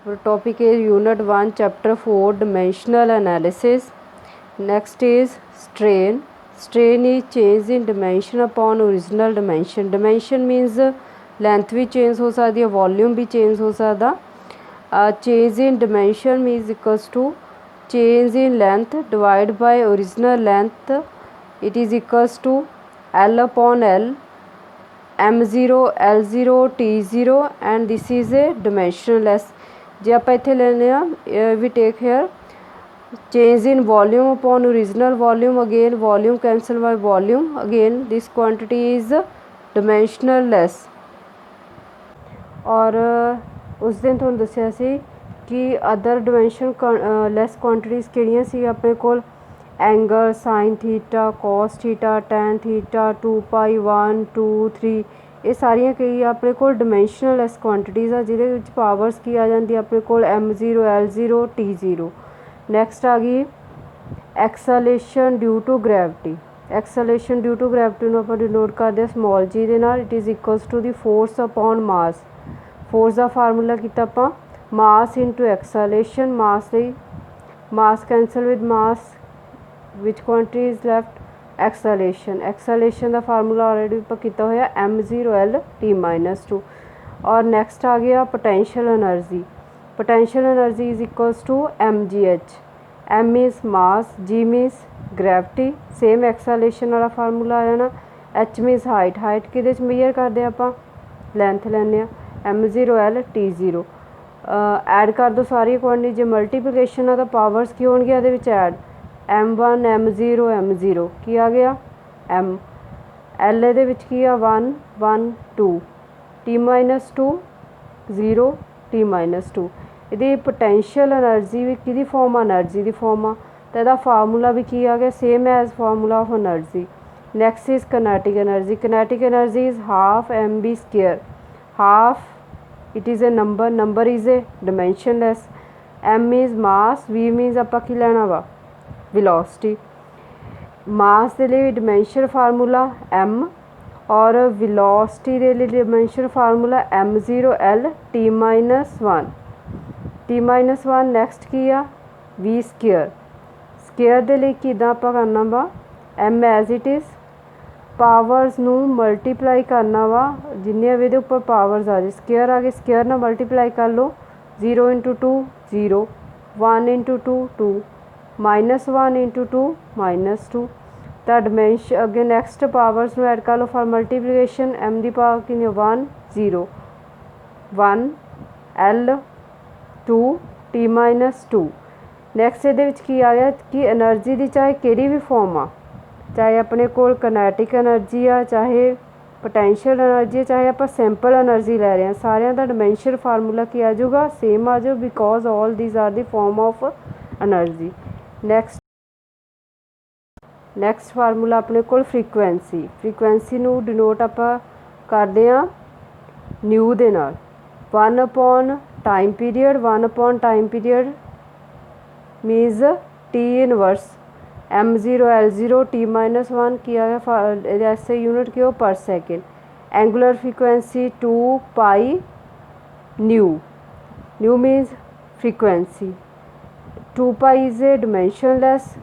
topic is Unit 1, Chapter 4, Dimensional Analysis. Next is strain. Strain is change in dimension upon original dimension. Dimension means length भी change हो सकती है, volume भी change हो सकता. Change in dimension means equals to change in length divided by original length. It is equals to L upon L, M0, L0, T0, and this is a dimensionless. जे आप इत्थे लेने वी take here change in volume upon original volume, again volume cancel by volume, again this quantity is dimensionless. और उस दिन तुहानूं दस्सिया सी कि अदर डिमेंशन लैस क्वांटिटीज़ किहड़ियां सी अपने कोल angle sine theta cos theta tan theta 2 pi 1 2 3 ये सारियां कई अपने कोल डिमेंशनलैस क्वांटिटीज़ आ जिहदे विच पावर्स की आ जांदी अपने कोल M0 L0 T0. नैक्सट आ गई acceleration due to gravity. Acceleration due to gravity नूं आपां डिनोट करदे हां स्मॉल जी दे नाल. It is equals to the force upon mass. Force का फार्मूला किया आपां मास इंटू एक्सेलेरेशन. मास लई mass cancel with mass which quantity is left acceleration. Acceleration का फार्मूला ऑलरेडी आपां कीता होया M0 L T-2. और नैक्सट आ गया potential energy. Potential energy is equals to MGH. M means mass, G means gravity, same acceleration वाला formula आ जाना. H means height. हाइट किहदे च मेजर करदे आपां लेंथ लैने M0 L T0. ऐड कर दो सारी क्वांटिटी. जो मल्टीप्लीकेशन है तो पावर्स की होणगियां इहदे विच ऐड M1 M0 M0 की आ गया M. L इहदे विच की आ 1 1 2 T-2 0 T-2. ਇਹਦੀ पोटेंशियल एनर्जी भी किहदी फॉर्म एनर्जी की फॉर्म आ तो इसका फार्मूला भी की आ गया same as formula of energy. Next is kinetic energy. Kinetic energy is half mv square. Half it is a number. Number is a dimensionless. m means mass, v means आपां की लैना वा वेलोसिटी. मास के लिए dimension formula m और velocity के लिए dimension formula M0 L T-1. T-1 next की आ v स्केयर. स्केयर के लिए किदां आपां करना वा m as it is powers नूं मल्टीप्लाई करना वा जिन्नियां भी इहदे उपर पावर्स आ जाए. स्केयर आ गए स्केयर नाल मल्टीप्लाई कर लो. 0 × 2 0 1 × 2 2 -1 × 2 -2. तो डिमेंशन अगे नैक्सट पावर्स नूं ऐड कर लो फॉर मल्टीप्लीकेशन. m की पावर कितनी 1 0 1 L 2 T-2. नैक्सट ये की आ गया कि एनर्जी की चाहे किहड़ी भी फॉर्म आ, चाहे अपने कोल कनेटिक एनर्जी आ चाहे पोटेंशियल एनर्जी है चाहे आप सिंपल एनर्जी लै रहे हैं सारिਆਂ का डिमेंशन फार्मूला की आ जाऊगा सेम आ जाओ because all these are the form of energy. Next formula अपने कोल फ्रीकुएंसी. फ्रीकुएंसी नूं डिनोट आपां करदे हां न्यू दे नाल. 1 upon time period. 1 upon time period means T inverse M0 L0 T-1 किया गया ऐसे यूनिट की हो per second. Angular frequency 2 pi nu. Nu means frequency. 2 pi is a dimensionless.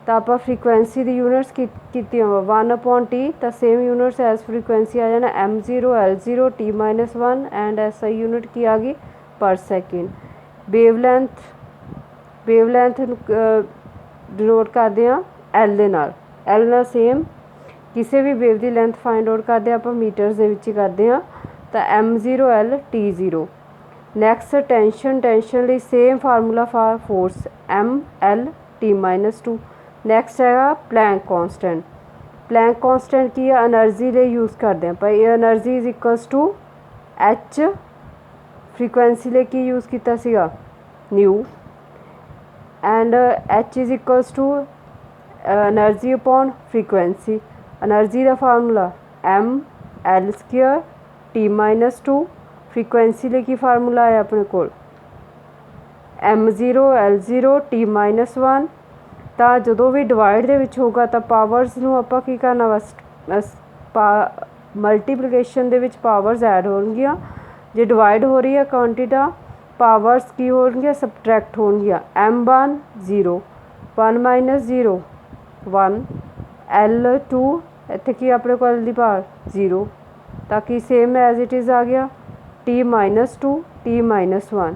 तो आप फ्रीक्वेंसी की यूनिट्स की 1 अपॉन T तो सेम यूनिट्स एज फ्रीक्वेंसी आ जाना M0 L0 T-1 एंड ऐसा यूनिट की आ गई पर सेकेंड. वेवलेंथ डिनोट करते हैं L दे नाल. L नाल सेम किसी भी वेव की लेंथ फाइंड आउट करते आप मीटर्स दे विच करते हैं तो M0 L T0. Next tension. Tension लिए same formula for force M L T-2. Next है प्लैंक कॉन्सटेंट. प्लैंक कॉन्सटेंट की एनर्जी लिए यूज़ करते हैं भाई energy is equals to H. Frequency लिए की यूज़ किया सीगा nu and H is equals to energy upon frequency. Energy का formula M L square T-2. Frequency लिए की फार्मूला है अपने को M0 L0 T-1. तो जो भी डिवाइड दे विच होगा तो पावर्स नूं आपां की करना बस मल्टीप्लीकेशन दे विच पावर्स ऐड होणगियां. जो डिवाइड हो रही है क्वांटिटी ਪਾਵਰਸ ਕੀ ਹੋਣਗੀਆਂ, ਸਬਟਰੈਕਟ ਹੋਣਗੀਆਂ। m1 0, 1 ਮਾਈਨਸ 0 1, l2 ਇੱਥੇ ਕੀ ਆਪਣੇ ਕੋਲ ਦੀ ਪਾਵਰ 0, ਤਾਂ ਕਿ ਸੇਮ ਐਜ਼ ਇਟ ਇਜ਼ ਆ ਗਿਆ t ਮਾਈਨਸ 2 t ਮਾਈਨਸ 1।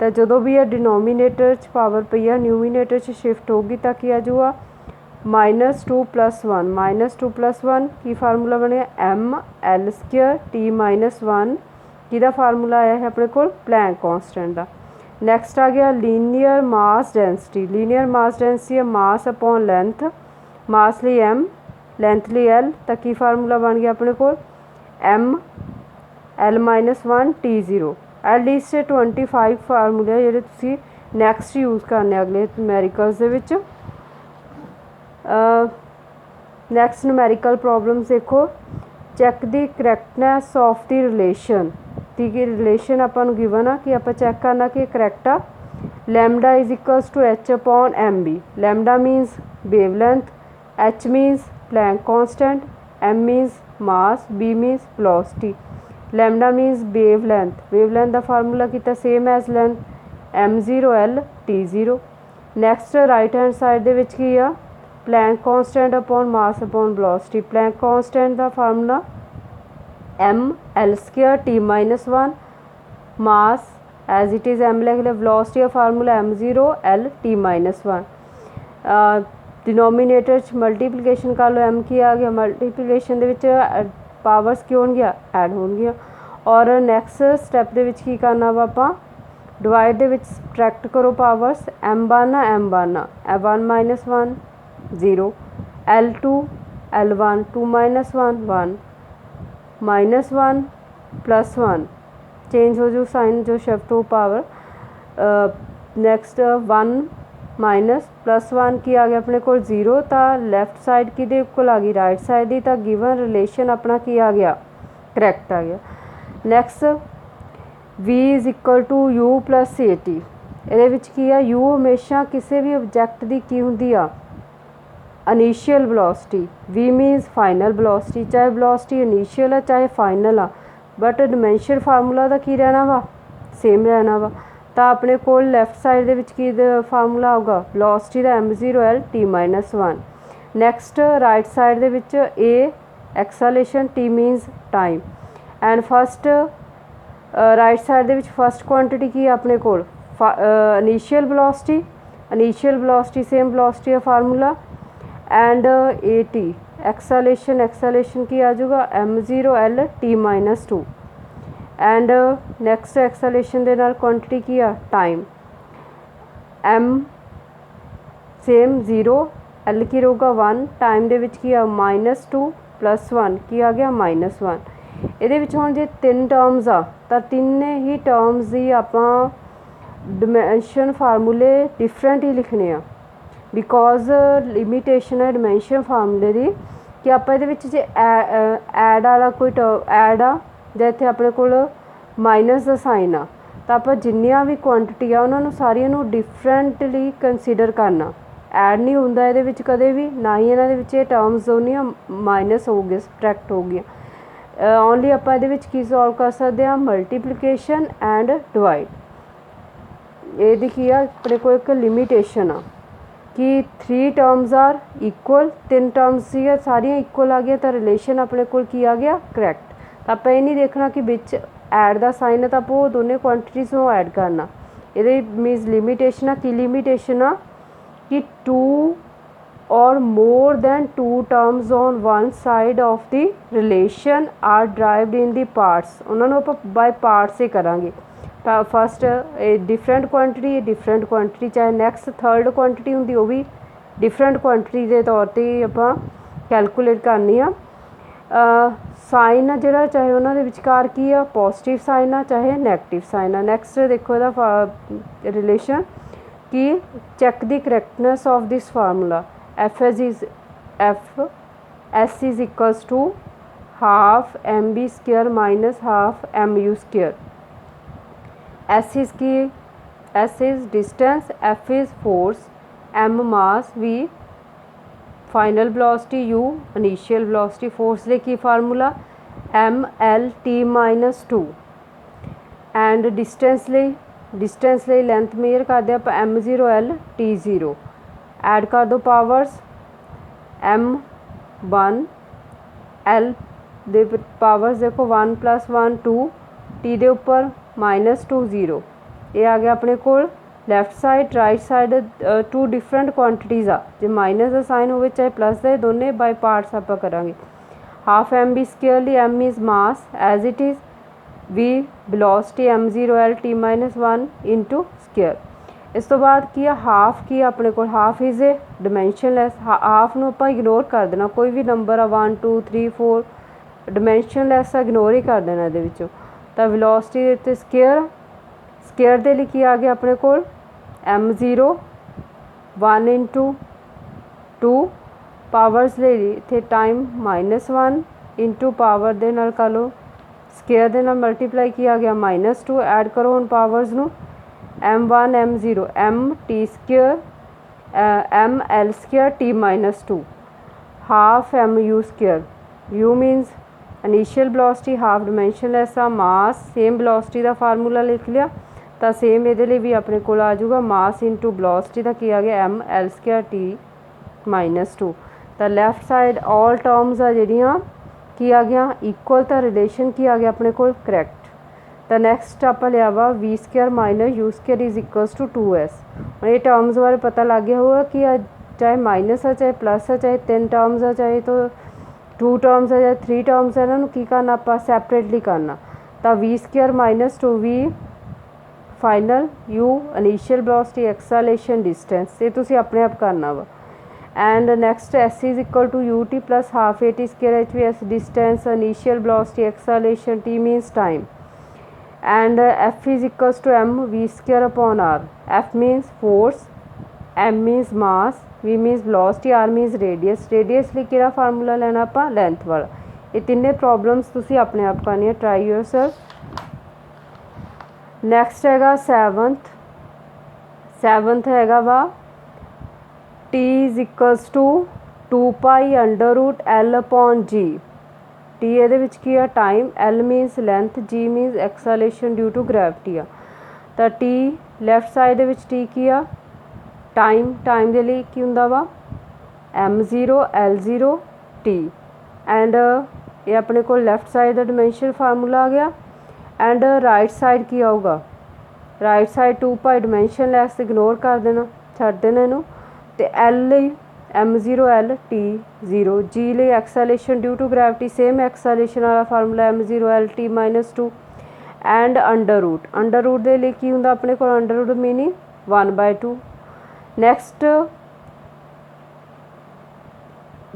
ਤਾਂ ਜਦੋਂ ਵੀ ਇਹ ਡਿਨੋਮੀਨੇਟਰ 'ਚ ਪਾਵਰ ਪਈ ਆ ਨਿਊਮੀਨੇਟਰ 'ਚ ਸ਼ਿਫਟ ਹੋਊਗੀ ਤਾਂ ਕੀ ਆ ਜਾਊਗਾ -2 + 1, -2 + 1 ਕੀ ਫਾਰਮੂਲਾ ਬਣਿਆ ml² t ਮਾਈਨਸ 1 ਕਿਹਦਾ ਫਾਰਮੂਲਾ ਆਇਆ ਹੈ ਆਪਣੇ ਕੋਲ, ਪਲੈਂਕ ਕੌਂਸਟੈਂਟ ਦਾ। ਨੈਕਸਟ ਆ ਗਿਆ ਲੀਨੀਅਰ ਮਾਸ ਡੈਂਸਿਟੀ। ਲੀਨੀਅਰ ਮਾਸ ਡੈਂਸਿਟੀ ਹੈ ਮਾਸ ਅਪੋਨ ਲੈਂਥ, ਮਾਸ ਲਈ m, ਲੈਂਥ ਲਈ l, ਤਾਂ ਕੀ ਫਾਰਮੂਲਾ ਬਣ ਗਿਆ ਆਪਣੇ ਕੋਲ ml-1 t0। ਐਟਲੀਸਟ 25 ਫਾਰਮੂਲੇ ਜਿਹੜੇ ਤੁਸੀਂ ਨੈਕਸਟ ਯੂਜ਼ ਕਰਨੇ ਅਗਲੇ ਨੂਮੈਰੀਕਲਸ ਦੇ ਵਿੱਚ। ਨੈਕਸਟ ਨੂਮੈਰੀਕਲ ਪ੍ਰੋਬਲਮਸ ਦੇਖੋ, check the ਕਰੈਕਟਨੈਸ of the relation. ਠੀਕ ਹੈ, ਰਿਲੇਸ਼ਨ ਆਪਾਂ ਨੂੰ ਗਿਵਨ ਆ ਕਿ ਆਪਾਂ ਚੈੱਕ ਕਰਨਾ ਕਿ ਕਰੈਕਟ ਆ। Lambda is equals to h upon mb। Lambda means wavelength, h means Planck constant, m means mass, b means velocity. Lambda means wavelength, wavelength ਦਾ ਫਾਰਮੂਲਾ ਕੀਤਾ same as length m0 l t0। Next right hand side ਦੇ ਵਿੱਚ ਕੀ ਆ, Planck constant upon mass upon velocity. Planck constant ਦਾ formula ml² t minus 1, mass as it is m ਲਿਖ ਲਿਆ, velocity ਦਾ formula m0 l t minus 1। Denominator 'ਚ multiplication ਕਰ ਲਓ, m ਕੀ ਆ ਗਿਆ, ਮਲਟੀਪਲੀਕੇਸ਼ਨ ਦੇ ਵਿੱਚ ਪਾਵਰਸ ਕੀ ਹੋਣਗੀਆਂ, ਐਡ ਹੋਣਗੀਆਂ। ਔਰ ਨੈਕਸਟ ਸਟੈਪ ਦੇ ਵਿੱਚ ਕੀ ਕਰਨਾ ਵਾ ਆਪਾਂ, ਡਿਵਾਈਡ ਦੇ ਵਿੱਚ ਸਬਟਰੈਕਟ ਕਰੋ powers, m1 m1 1 minus 1 0, l2 l1 2 minus 1 1, minus 1 plus 1 change हो जो साइन जो शिफ्ट हो पावर। नैक्सट 1 माइनस प्लस 1 की आ गया अपने को 0, तो लैफ्ट साइड की इक्वल आ गई राइट साइड की, तो गिवन रिलेशन अपना की आ गया करैक्ट आ गया। Next v is equal to u plus a t. ये u हमेशा किसी भी ऑब्जैक्ट की की होंगी आ initial velocity, v means final velocity, चाहे वेलोसिटी इनिशियल है चाहे फाइनल आ, बट डिमेंशन फार्मूला का की रहना वा सेम रहना वा। तो अपने को लैफ्ट साइड दे विच की फार्मूला होगा वेलोसिटी का m0 l t minus 1। Next right side they which a acceleration, t मीनस time, and first right side they which first quantity की अपने को इनिशियल वेलोसिटी सेम वेलोसिटी का formula, and A T acceleration की आ जाऊगा m0 l t minus 2, and next acceleration के नाल quantity की आ time m same 0 l की रहूगा 1, time दे विच की आ माइनस 2 प्लस 1 की आ गया माइनस 1। ये हुण जे 3 टर्म्स आ तो तिने ही टर्म्स ही आपां डिमेंशन फार्मूले डिफरेंट ही लिखने आ, बिकॉज लिमिटेशन है डिमेंशन फार्मूले की कि आप जे ऐड वाला कोई ऐड आ जो इतने अपने को माइनस का साइन आ, तो आप जिन्नियां भी क्वांटिटी आ उन्होंने सारियां डिफरेंटली कंसीडर करना, ऐड नहीं होंदा इहदे विच कदे भी, ना ही इन्हां दे विच ये टर्म्स होंदियां माइनस हो गए सबट्रैक्ट हो गई। ओनली आप इहदे विच की सॉल्व कर सकते हैं मल्टीप्लीकेशन एंड डिवाइड। ये देखिए अपने को एक लिमिटेशन आ कि 3 टर्म्स आर इक्वल, 3 टर्म्स सी सारिया इक्वल आ गया, तो रिलेशन अपने को की आ गया करैक्ट। तो आप ये नहीं देखना कि बिच ऐड का साइन है तो आप वो दोनों क्वांटिटीज़ को ऐड करना। ये मीनस लिमिटेशन आ कि लिमिटेशन आ कि 2 और more than 2 terms on one side of the relation are derived in the parts, उन्होंने आप बाय पार्ट्स से करांगे। तो फस्ट डिफरेंट क्वांटिटी चाहे नैक्सट थर्ड क्वांटिटी होंगी वो भी डिफरेंट क्वांटिटी के तौर पर आप कैलकुलेट करनी आ। साइन जोड़ा चाहे उन्होंने विचकार की आ पॉजिटिव साइन आ चाहे नैगेटिव साइन आ। नैक्सट देखो रिलेशन कि check the correctness of this formula F S is equals to half mb² minus half mu²। S is distance, F is force, M mass, V final velocity, U initial velocity। force ले की formula m l t minus 2, and distance ले distance ਲਈ length major ਕਰਦੇ ਆਪਾਂ m0 l t0 add ਕਰ ਦੋ powers m1 l ਦੇ powers ਦੇਖੋ 1 + 1 2 t ਦੇ ਉੱਪਰ -2 0 ਇਹ ਆ ਗਿਆ ਆਪਣੇ ਕੋਲ left side right side two different quantities आ जो माइनस का साइन हो चाहे प्लस का दोनों बाय पार्ट्स आप करांगे हाफ एम बी स्केयरली m is mass as it is v velocity m0 l t-1 into square इस तो बाद की है हाफ की अपने को half is a dimensionless half नूं आपां इग्नोर कर देना कोई भी नंबर आ 1 2 3 4 डिमेंशनलैस इग्नोर ही कर देना ये विचों तो वेलोसिटी दे उत्ते स्केयर दे लिए की आ गया अपने को m0 1 इंटू 2 पावर्स ले इत्थे टाइम -1 इंटू पावर दे नाल कर लो स्केयर दे नाल मल्टीप्लाई किया गया -2 ऐड करो हुण पावर्स नूं m1 m0 m t square m l square t-2 half m u square u means initial velocity half dimensionless आ मास सेम वेलोसिटी का फार्मूला लिख लिया तो सेम ये भी अपने को आ जाऊगा मास इंटू वेलोसिटी का की आ गया m l स्केयर t-2 तो लैफ्ट साइड ऑल टर्म्स आ जिहड़ियां की आ गया इक्वल तो रिलेशन की आ गया अपने को करैक्ट तो नैक्सट आप लिया वा V square minus U square is equals to 2s ये टर्म्स बारे पता लग गया होगा कि चाहे माइनस है चाहे प्लस है चाहे 3 टर्म्स है चाहे तो 2 टर्म्स है चाहे 3 टर्म्स है इन्हों की करना आप सैपरेटली करना तो V square -2v final U initial velocity acceleration distance ये तुसी अपने आप करना वा and next S is equal to U T plus half A T square H V S distance initial velocity acceleration T means time and F is equals to M V square upon R F means force M means mass V means velocity R means radius लिए किहड़ा formula लेना आप length वाला ये तिन्ने problems तुसी अपने आप करनी है ट्राई योरसेल्फ नैक्सट हैगा सैवंथ हैगा वा t is equals to 2π√L upon g t ये की है time L means length g means acceleration due to gravity आ तो टी लैफ्ट साइड टी की आ टाइम के लिए की हुंदा वा m0 l0 t एंड ये अपने को लैफ्ट साइड का डिमेंशन फार्मूला आ गया एंड राइट साइड की आऊगा right side 2π dimension lace ignore कर देना छड्ड देना इनू तो l m0 l t0 g लिए acceleration due to gravity same acceleration वाला formula m0 l t-2 and under root दे लिए की हुंदा अपने को under root meaning 1/2 next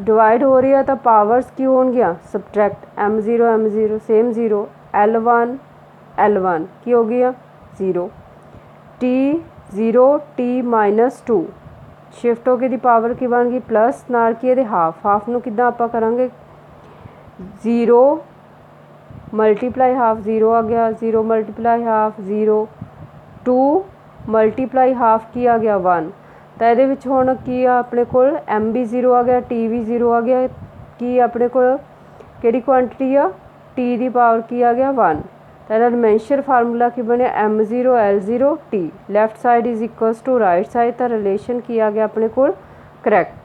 divide हो रही है तो पावर्स की हो गया सबट्रैक्ट m0 सेम 0 l1 की हो गया 0 t0 t-2 शिफ्ट हो गई दी पावर की बन गई प्लस नाल की हाफ नूं किद्दां आपां करांगे 0 मल्टीप्लाई हाफ 0 आ गया 0 मल्टीप्लाई हाफ 0 2 मल्टीप्लाई हाफ की आ गया 1 तो ये हुण की अपने को m भी 0 आ गया t भी 0 आ गया की अपने को किहड़ी क्वांटिटी आ t की पावर की आ गया 1 तो यह डिमेंशन फार्मूला की बने m0 l0 t left side is equals to right side तो रिलेशन की आ गया अपने को करैक्ट